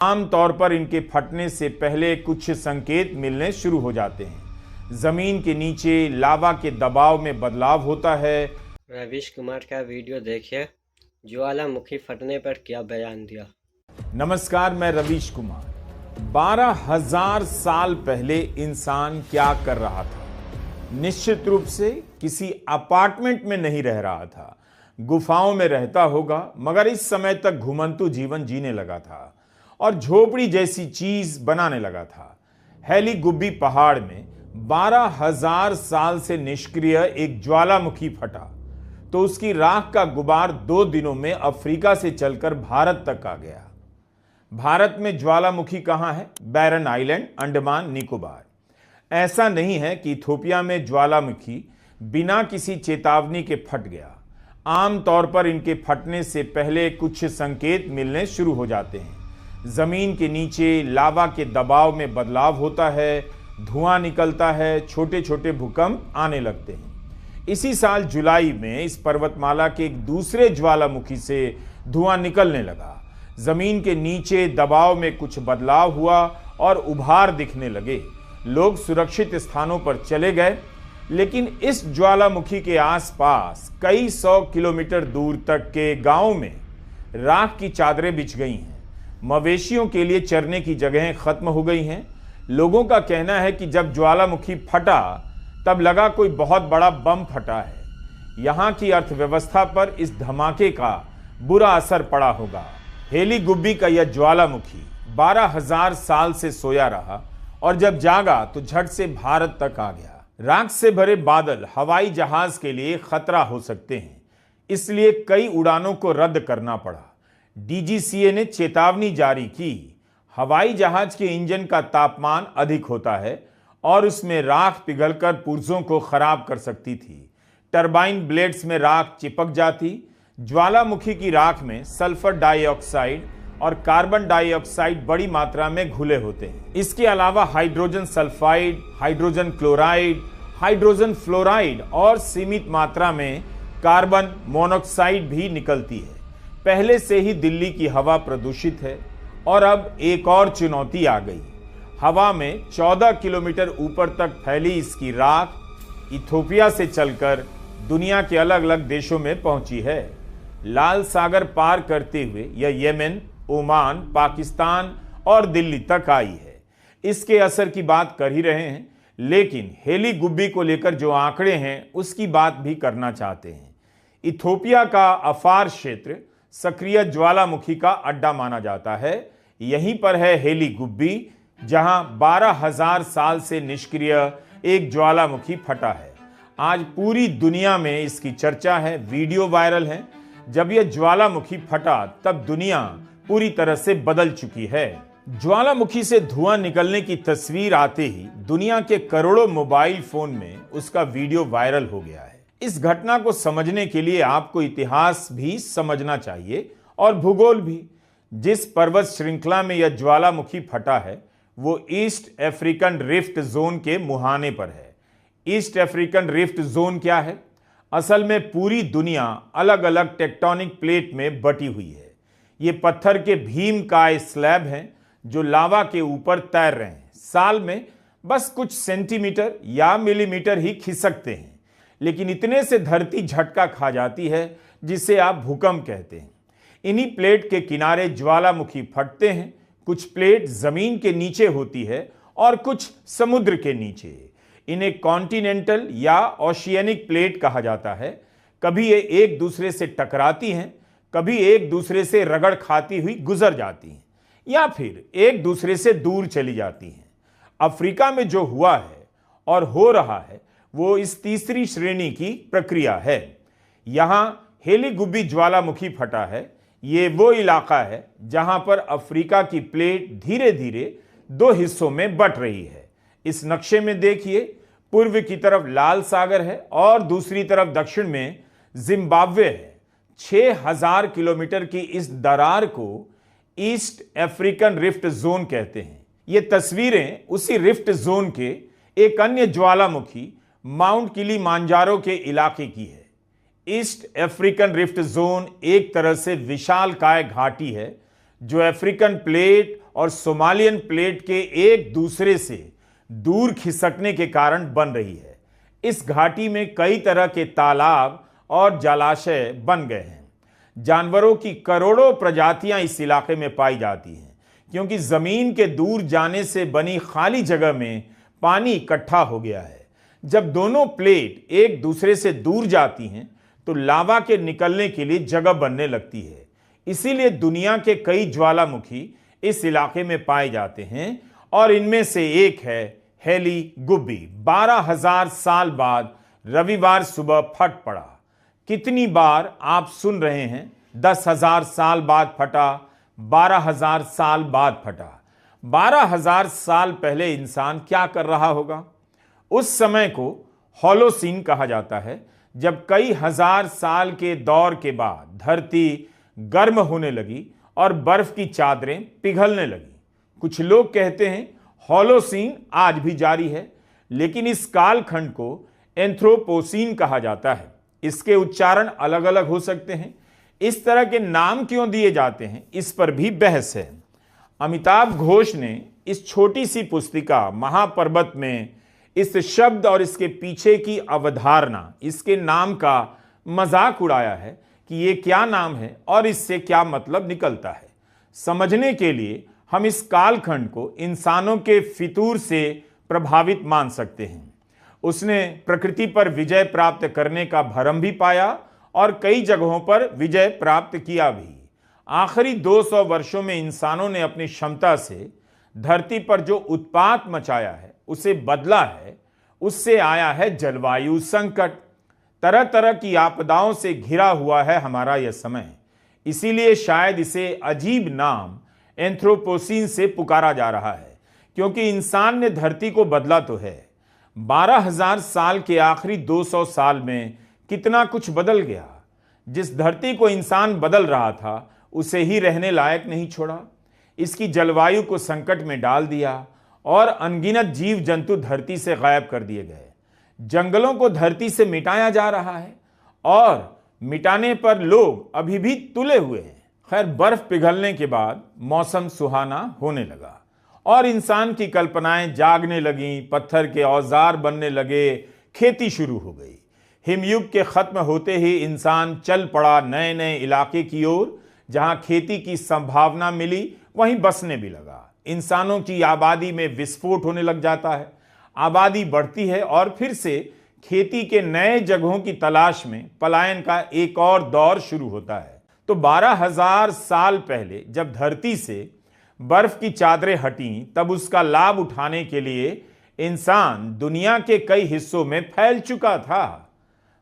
आमतौर पर इनके फटने से पहले कुछ संकेत मिलने शुरू हो जाते हैं। जमीन के नीचे लावा के दबाव में बदलाव होता है। रवीश कुमार का वीडियो देखिए, ज्वालामुखी फटने पर क्या बयान दिया। नमस्कार, मैं रवीश कुमार। 12,000 साल पहले इंसान क्या कर रहा था? निश्चित रूप से किसी अपार्टमेंट में नहीं रह रहा था, गुफाओं में रहता होगा, मगर इस समय तक घुमंतु जीवन जीने लगा था और झोपड़ी जैसी चीज बनाने लगा था। हेली गुब्बी पहाड़ में 12,000 साल से निष्क्रिय एक ज्वालामुखी फटा तो उसकी राख का गुबार 2 दिनों में अफ्रीका से चलकर भारत तक आ गया। भारत में ज्वालामुखी कहां है? बैरन आइलैंड, अंडमान निकोबार। ऐसा नहीं है कि इथोपिया में ज्वालामुखी बिना किसी चेतावनी के फट गया। आमतौर पर इनके फटने से पहले कुछ संकेत मिलने शुरू हो जाते हैं। जमीन के नीचे लावा के दबाव में बदलाव होता है, धुआं निकलता है, छोटे छोटे भूकंप आने लगते हैं। इसी साल जुलाई में इस पर्वतमाला के एक दूसरे ज्वालामुखी से धुआं निकलने लगा। जमीन के नीचे दबाव में कुछ बदलाव हुआ और उभार दिखने लगे। लोग सुरक्षित स्थानों पर चले गए, लेकिन इस ज्वालामुखी के आसपास कई 100 किलोमीटर दूर तक के गांवों में राख की चादरें बिछ गई हैं। मवेशियों के लिए चरने की जगहें खत्म हो गई हैं। लोगों का कहना है कि जब ज्वालामुखी फटा तब लगा कोई बहुत बड़ा बम फटा है। यहाँ की अर्थव्यवस्था पर इस धमाके का बुरा असर पड़ा होगा। हेली गुब्बी का यह ज्वालामुखी 12,000 साल से सोया रहा और जब जागा तो झट से भारत तक आ गया। राख से भरे बादल हवाई जहाज के लिए खतरा हो सकते हैं, इसलिए कई उड़ानों को रद्द करना पड़ा। डीजीसीए ने चेतावनी जारी की। हवाई जहाज के इंजन का तापमान अधिक होता है और उसमें राख पिघलकर पुर्जों को खराब कर सकती थी। टरबाइन ब्लेड्स में राख चिपक जाती। ज्वालामुखी की राख में सल्फर डाइऑक्साइड और कार्बन डाइऑक्साइड बड़ी मात्रा में घुले होते हैं। इसके अलावा hydrogen sulphide, hydrogen chloride, hydrogen fluoride और सीमित मात्रा में कार्बन मोनोऑक्साइड भी निकलती है। पहले से ही दिल्ली की हवा प्रदूषित है और अब एक और चुनौती आ गई। हवा में 14 किलोमीटर ऊपर तक फैली इसकी राख इथोपिया से चलकर दुनिया के अलग अलग देशों में पहुंची है। लाल सागर पार करते हुए यह येमेन, ओमान, पाकिस्तान और दिल्ली तक आई है। इसके असर की बात कर ही रहे हैं, लेकिन हेली गुब्बी को लेकर जो आंकड़े हैं उसकी बात भी करना चाहते हैं। इथोपिया का अफार क्षेत्र सक्रिय ज्वालामुखी का अड्डा माना जाता है। यहीं पर है हेली गुब्बी, जहां 12,000 साल से निष्क्रिय एक ज्वालामुखी फटा है। आज पूरी दुनिया में इसकी चर्चा है, वीडियो वायरल है। जब यह ज्वालामुखी फटा तब दुनिया पूरी तरह से बदल चुकी है। ज्वालामुखी से धुआं निकलने की तस्वीर आते ही दुनिया के करोड़ों मोबाइल फोन में उसका वीडियो वायरल हो गया है। इस घटना को समझने के लिए आपको इतिहास भी समझना चाहिए और भूगोल भी। जिस पर्वत श्रृंखला में यह ज्वालामुखी फटा है वो ईस्ट अफ्रीकन रिफ्ट जोन के मुहाने पर है। ईस्ट अफ्रीकन रिफ्ट जोन क्या है? असल में पूरी दुनिया अलग अलग टेक्टोनिक प्लेट में बटी हुई है। ये पत्थर के भीमकाय स्लैब हैं जो लावा के ऊपर तैर रहे हैं। साल में बस कुछ सेंटीमीटर या मिलीमीटर ही खिसकते हैं, लेकिन इतने से धरती झटका खा जाती है जिसे आप भूकंप कहते हैं। इन्हीं प्लेट के किनारे ज्वालामुखी फटते हैं। कुछ प्लेट जमीन के नीचे होती है और कुछ समुद्र के नीचे। इन्हें कॉन्टिनेंटल या ओशियनिक प्लेट कहा जाता है। कभी ये एक दूसरे से टकराती हैं, कभी एक दूसरे से रगड़ खाती हुई गुजर जाती हैं या फिर एक दूसरे से दूर चली जाती हैं। अफ्रीका में जो हुआ है और हो रहा है वो इस तीसरी श्रेणी की प्रक्रिया है। यहां हेली गुब्बी ज्वालामुखी फटा है। ये वो इलाका है जहां पर अफ्रीका की प्लेट धीरे धीरे 2 हिस्सों में बट रही है। इस नक्शे में देखिए, पूर्व की तरफ लाल सागर है और दूसरी तरफ दक्षिण में जिम्बाब्वे है। 6,000 किलोमीटर की इस दरार को ईस्ट अफ्रीकन रिफ्ट जोन कहते हैं। ये तस्वीरें उसी रिफ्ट जोन के एक अन्य ज्वालामुखी माउंट किलीमांजारो के इलाके की है। ईस्ट अफ्रीकन रिफ्ट जोन एक तरह से विशालकाय घाटी है जो अफ्रीकन प्लेट और सोमालियन प्लेट के एक दूसरे से दूर खिसकने के कारण बन रही है। इस घाटी में कई तरह के तालाब और जलाशय बन गए हैं। जानवरों की करोड़ों प्रजातियां इस इलाके में पाई जाती हैं, क्योंकि जमीन के दूर जाने से बनी खाली जगह में पानी इकट्ठा हो गया है। जब दोनों प्लेट एक दूसरे से दूर जाती हैं तो लावा के निकलने के लिए जगह बनने लगती है। इसीलिए दुनिया के कई ज्वालामुखी इस इलाके में पाए जाते हैं और इनमें से एक है हेली गुब्बी। 12,000 साल बाद रविवार सुबह फट पड़ा। कितनी बार आप सुन रहे हैं 10,000 साल बाद फटा, 12,000 साल बाद फटा। 12,000 साल पहले इंसान क्या कर रहा होगा? उस समय को होलोसीन कहा जाता है, जब कई हजार साल के दौर के बाद धरती गर्म होने लगी और बर्फ की चादरें पिघलने लगी। कुछ लोग कहते हैं होलोसीन आज भी जारी है, लेकिन इस कालखंड को एंथ्रोपोसीन कहा जाता है। इसके उच्चारण अलग अलग हो सकते हैं। इस तरह के नाम क्यों दिए जाते हैं, इस पर भी बहस है। अमिताभ घोष ने इस छोटी सी पुस्तिका महापर्वत में इस शब्द और इसके पीछे की अवधारणा, इसके नाम का मजाक उड़ाया है कि ये क्या नाम है और इससे क्या मतलब निकलता है। समझने के लिए हम इस कालखंड को इंसानों के फितूर से प्रभावित मान सकते हैं। उसने प्रकृति पर विजय प्राप्त करने का भरम भी पाया और कई जगहों पर विजय प्राप्त किया भी। आखिरी 200 वर्षों में इंसानों ने अपनी क्षमता से धरती पर जो उत्पात मचाया है उसे बदला है। उससे आया है जलवायु संकट। तरह तरह की आपदाओं से घिरा हुआ है हमारा यह समय। इसीलिए शायद इसे अजीब नाम एंथ्रोपोसीन से पुकारा जा रहा है, क्योंकि इंसान ने धरती को बदला तो है। 12,000 साल के आखिरी 200 साल में कितना कुछ बदल गया। जिस धरती को इंसान बदल रहा था उसे ही रहने लायक नहीं छोड़ा। इसकी जलवायु को संकट में डाल दिया और अनगिनत जीव जंतु धरती से गायब कर दिए गए। जंगलों को धरती से मिटाया जा रहा है और मिटाने पर लोग अभी भी तुले हुए हैं। खैर, बर्फ पिघलने के बाद मौसम सुहाना होने लगा और इंसान की कल्पनाएं जागने लगीं। पत्थर के औजार बनने लगे, खेती शुरू हो गई। हिमयुग के खत्म होते ही इंसान चल पड़ा नए नए इलाके की ओर। जहां खेती की संभावना मिली वहीं बसने भी लगा। इंसानों की आबादी में विस्फोट होने लग जाता है। आबादी बढ़ती है और फिर से खेती के नए जगहों की तलाश में पलायन का एक और दौर शुरू होता है। तो 12,000 साल पहले जब धरती से बर्फ की चादरें हटीं, तब उसका लाभ उठाने के लिए इंसान दुनिया के कई हिस्सों में फैल चुका था।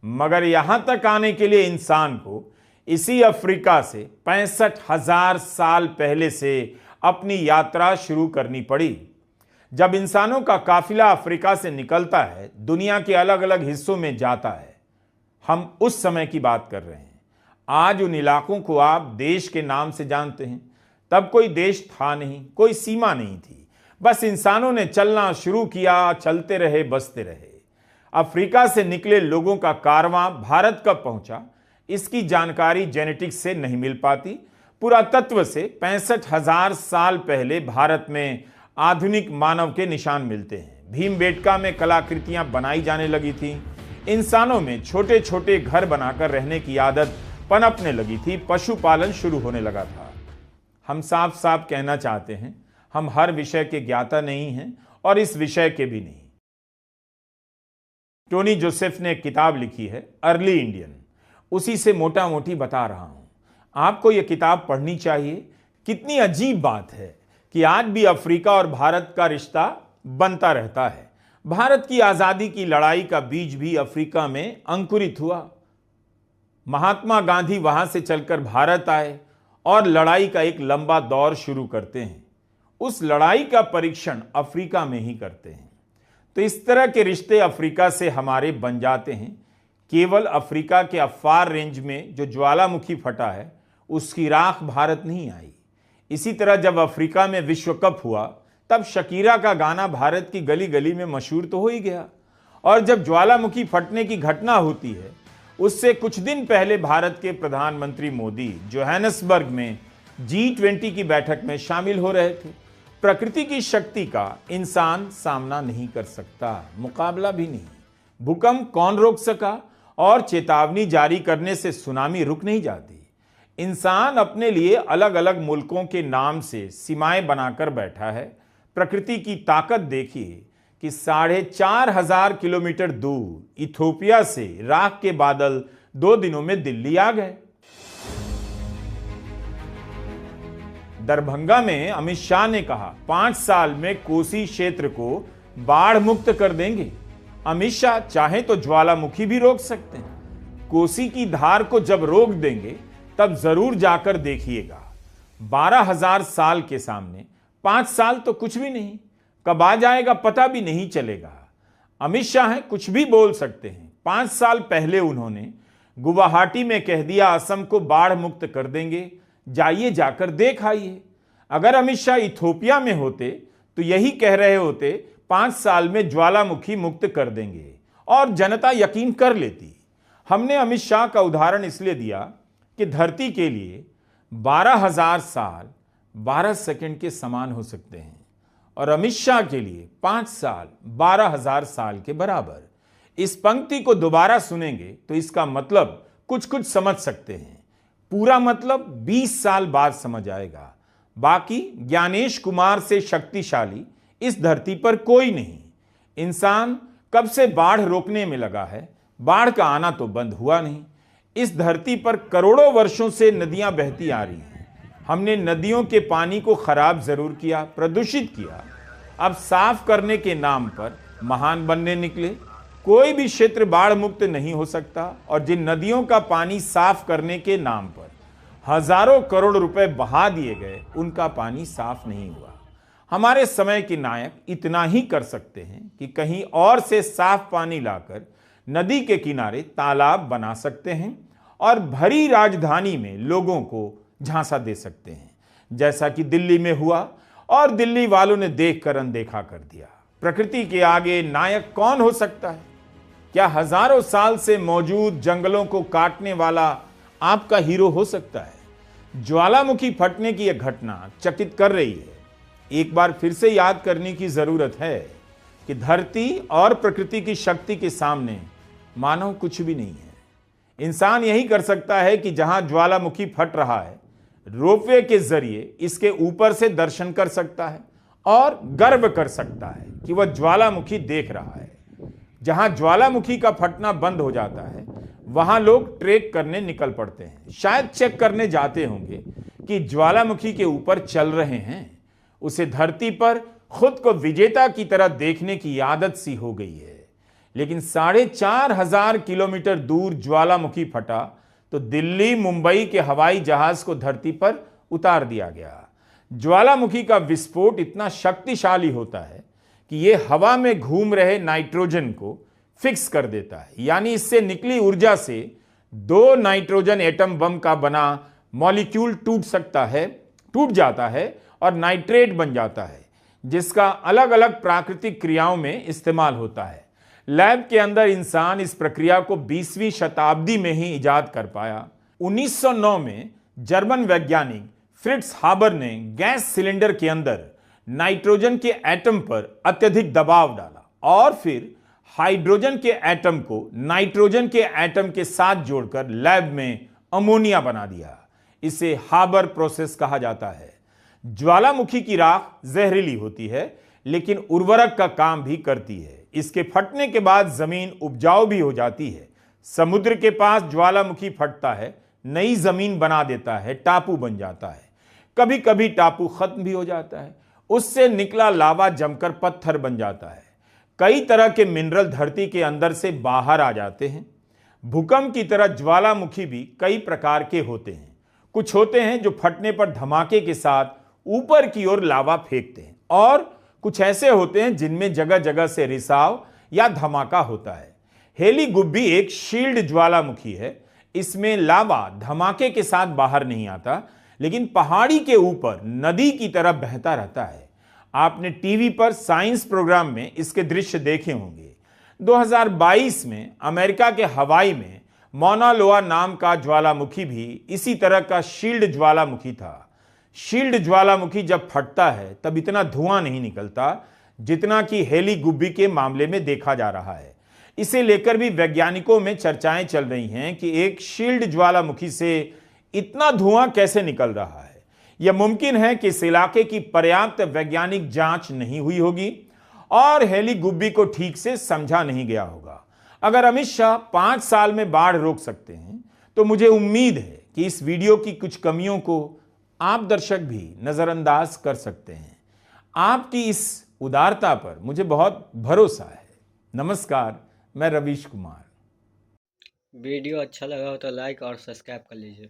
मगर यहां तक आने के लिए इंसान को इसी अफ्रीका से 65,000 साल पहले से अपनी यात्रा शुरू करनी पड़ी। जब इंसानों का काफिला अफ्रीका से निकलता है, दुनिया के अलग अलग हिस्सों में जाता है। हम उस समय की बात कर रहे हैं। आज उन इलाकों को आप देश के नाम से जानते हैं। तब कोई देश था नहीं, कोई सीमा नहीं थी। बस इंसानों ने चलना शुरू किया, चलते रहे, बसते रहे। अफ्रीका से निकले लोगों का कारवां भारत कब पहुंचा, इसकी जानकारी जेनेटिक्स से नहीं मिल पाती। पुरातत्व से 65,000 साल पहले भारत में आधुनिक मानव के निशान मिलते हैं। भीमबेटका में कलाकृतियां बनाई जाने लगी थी। इंसानों में छोटे छोटे घर बनाकर रहने की आदत पनपने लगी थी। पशुपालन शुरू होने लगा था। हम साफ साफ कहना चाहते हैं, हम हर विषय के ज्ञाता नहीं हैं और इस विषय के भी नहीं। टोनी जोसेफ ने एक किताब लिखी है, अर्ली इंडियन। उसी से मोटा मोटी बता रहा हूं। आपको यह किताब पढ़नी चाहिए। कितनी अजीब बात है कि आज भी अफ्रीका और भारत का रिश्ता बनता रहता है। भारत की आजादी की लड़ाई का बीज भी अफ्रीका में अंकुरित हुआ। महात्मा गांधी वहां से चलकर भारत आए और लड़ाई का एक लंबा दौर शुरू करते हैं। उस लड़ाई का परीक्षण अफ्रीका में ही करते हैं। तो इस तरह के रिश्ते अफ्रीका से हमारे बन जाते हैं। केवल अफ्रीका के अफार रेंज में जो ज्वालामुखी फटा है उसकी राख भारत नहीं आई। इसी तरह जब अफ्रीका में विश्व कप हुआ तब शकीरा का गाना भारत की गली गली में मशहूर तो हो ही गया। और जब ज्वालामुखी फटने की घटना होती है उससे कुछ दिन पहले भारत के प्रधानमंत्री मोदी जोहानिसबर्ग में G20 की बैठक में शामिल हो रहे थे। प्रकृति की शक्ति का इंसान सामना नहीं कर सकता, मुकाबला भी नहीं। भूकंप कौन रोक सका, और चेतावनी जारी करने से सुनामी रुक नहीं जाती। इंसान अपने लिए अलग अलग मुल्कों के नाम से सीमाएं बनाकर बैठा है। प्रकृति की ताकत देखिए कि 4,500 किलोमीटर दूर इथोपिया से राख के बादल 2 दिनों में दिल्ली आ गए। दरभंगा में अमित शाह ने कहा 5 साल में कोसी क्षेत्र को बाढ़ मुक्त कर देंगे। अमित शाह चाहे तो ज्वालामुखी भी रोक सकते हैं। कोसी की धार को जब रोक देंगे तब जरूर जाकर देखिएगा। 12,000 साल के सामने 5 साल तो कुछ भी नहीं, कब आ जाएगा पता भी नहीं चलेगा। अमित शाह हैं, कुछ भी बोल सकते हैं। 5 साल पहले उन्होंने गुवाहाटी में कह दिया असम को बाढ़ मुक्त कर देंगे, जाइए जाकर देख आइए। अगर अमित शाह इथोपिया में होते तो यही कह रहे होते 5 साल में ज्वालामुखी मुक्त कर देंगे, और जनता यकीन कर लेती। हमने अमित शाह का उदाहरण इसलिए दिया कि धरती के लिए 12,000 साल 12 सेकंड के समान हो सकते हैं, और अमित शाह के लिए 5 साल 12,000 साल के बराबर। इस पंक्ति को दोबारा सुनेंगे तो इसका मतलब कुछ कुछ समझ सकते हैं, पूरा मतलब 20 साल बाद समझ आएगा। बाकी ज्ञानेश कुमार से शक्तिशाली इस धरती पर कोई नहीं। इंसान कब से बाढ़ रोकने में लगा है, बाढ़ का आना तो बंद हुआ नहीं। इस धरती पर करोड़ों वर्षों से नदियां बहती आ रही हैं। हमने नदियों के पानी को खराब जरूर किया, प्रदूषित किया। अब साफ करने के नाम पर महान बनने निकले। कोई भी क्षेत्र बाढ़ मुक्त नहीं हो सकता, और जिन नदियों का पानी साफ करने के नाम पर हजारों करोड़ रुपए बहा दिए गए, उनका पानी साफ नहीं हुआ। हमारे समय के नायक इतना ही कर सकते हैं कि कहीं और से साफ पानी लाकर नदी के किनारे तालाब बना सकते हैं और भरी राजधानी में लोगों को झांसा दे सकते हैं, जैसा कि दिल्ली में हुआ, और दिल्ली वालों ने देखकर अनदेखा कर दिया। प्रकृति के आगे नायक कौन हो सकता है? क्या हजारों साल से मौजूद जंगलों को काटने वाला आपका हीरो हो सकता है? ज्वालामुखी फटने की यह घटना चकित कर रही है। एक बार फिर से याद करने की जरूरत है कि धरती और प्रकृति की शक्ति के सामने मानव कुछ भी नहीं है। इंसान यही कर सकता है कि जहां ज्वालामुखी फट रहा है, रोपवे के जरिए इसके ऊपर से दर्शन कर सकता है और गर्व कर सकता है कि वह ज्वालामुखी देख रहा है। जहां ज्वालामुखी का फटना बंद हो जाता है, वहां लोग ट्रेक करने निकल पड़ते हैं। शायद चेक करने जाते होंगे कि ज्वालामुखी के ऊपर चल रहे हैं। उसे धरती पर खुद को विजेता की तरह देखने की आदत सी हो गई है। लेकिन 4,500 किलोमीटर दूर ज्वालामुखी फटा तो दिल्ली मुंबई के हवाई जहाज को धरती पर उतार दिया गया। ज्वालामुखी का विस्फोट इतना शक्तिशाली होता है कि यह हवा में घूम रहे नाइट्रोजन को फिक्स कर देता है। यानी इससे निकली ऊर्जा से 2 नाइट्रोजन एटम बम का बना मॉलिक्यूल टूट जाता है और नाइट्रेट बन जाता है, जिसका अलग अलग प्राकृतिक क्रियाओं में इस्तेमाल होता है। लैब के अंदर इंसान इस प्रक्रिया को 20वीं शताब्दी में ही इजाद कर पाया। 1909 में जर्मन वैज्ञानिक फ्रिट्ज हाबर ने गैस सिलेंडर के अंदर नाइट्रोजन के एटम पर अत्यधिक दबाव डाला और फिर हाइड्रोजन के एटम को नाइट्रोजन के एटम के साथ जोड़कर लैब में अमोनिया बना दिया। इसे हाबर प्रोसेस कहा जाता है। ज्वालामुखी की राख जहरीली होती है, लेकिन उर्वरक का काम भी करती है। इसके फटने के बाद जमीन उपजाऊ भी हो जाती है। समुद्र के पास ज्वालामुखी फटता है, नई जमीन बना देता है, टापू बन जाता है। कभी कभी टापू खत्म भी हो जाता है, उससे निकला लावा जमकर पत्थर बन जाता है। कई तरह के मिनरल धरती के अंदर से बाहर आ जाते हैं। भूकंप की तरह ज्वालामुखी भी कई प्रकार के होते हैं। कुछ होते हैं जो फटने पर धमाके के साथ ऊपर की ओर लावा फेंकते हैं, और कुछ ऐसे होते हैं जिनमें जगह जगह से रिसाव या धमाका होता है। हेली गुब्बी एक शील्ड ज्वालामुखी है। इसमें लावा धमाके के साथ बाहर नहीं आता, लेकिन पहाड़ी के ऊपर नदी की तरह बहता रहता है। आपने टीवी पर साइंस प्रोग्राम में इसके दृश्य देखे होंगे। 2022 में अमेरिका के हवाई में मौना लोआ नाम का ज्वालामुखी भी इसी तरह का शील्ड ज्वालामुखी था। शील्ड ज्वालामुखी जब फटता है तब इतना धुआं नहीं निकलता जितना कि हेली गुब्बी के मामले में देखा जा रहा है। इसे लेकर भी वैज्ञानिकों में चर्चाएं चल रही हैं कि एक शील्ड ज्वालामुखी से इतना धुआं कैसे निकल रहा है। यह मुमकिन है कि इस इलाके की पर्याप्त वैज्ञानिक जांच नहीं हुई होगी और हेली गुब्बी को ठीक से समझा नहीं गया होगा। अगर अमित शाह 5 साल में बाढ़ रोक सकते हैं तो मुझे उम्मीद है कि इस वीडियो की कुछ कमियों को आप दर्शक भी नजरअंदाज कर सकते हैं। आपकी इस उदारता पर मुझे बहुत भरोसा है। नमस्कार, मैं रवीश कुमार। वीडियो अच्छा लगा हो तो लाइक और सब्सक्राइब कर लीजिए।